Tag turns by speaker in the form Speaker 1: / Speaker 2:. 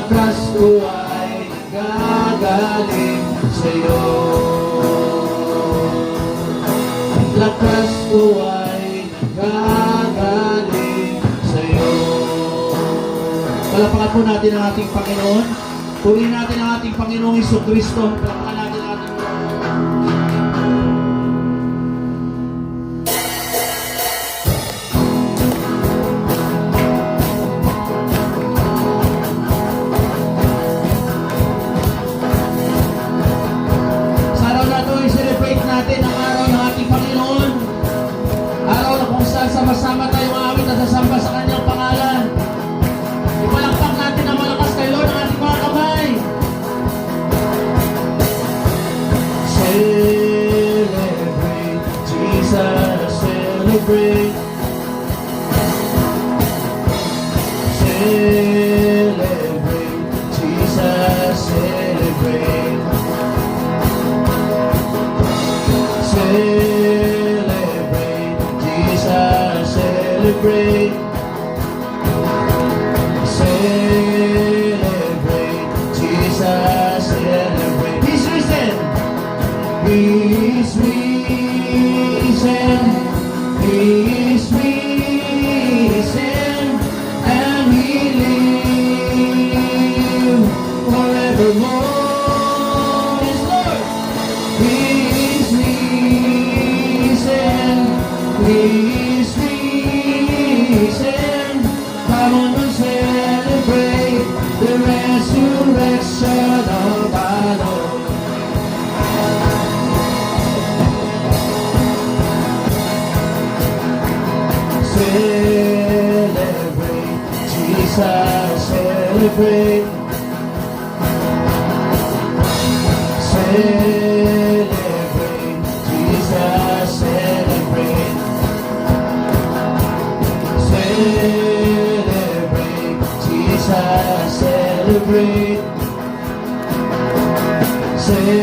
Speaker 1: lakas ko ay gagaling sa'yo. Lakas ko ay gagaling sa'yo. Palapakan po natin ang ating Panginoon. Purihin natin ang ating Panginoong Jesucristo. Palapakan natin ang ating sama-sama tayong aawit at sasamba sa kanyang pangalan. Ipalakpak natin ang malakas kay Lord ang ating mga kamay. Celebrate, Jesus, celebrate. Celebrate, Jesus, celebrate. Celebrate, celebrate, Jesus, celebrate. He's risen, He's risen, He's risen, and He lives forevermore. His Lord, He's risen, He's risen. Come on and celebrate the resurrection of our Lord. Celebrate, Jesus, celebrate. Celebrate, Jesus, celebrate. Celebrate, Jesus, celebrate. Celebrate,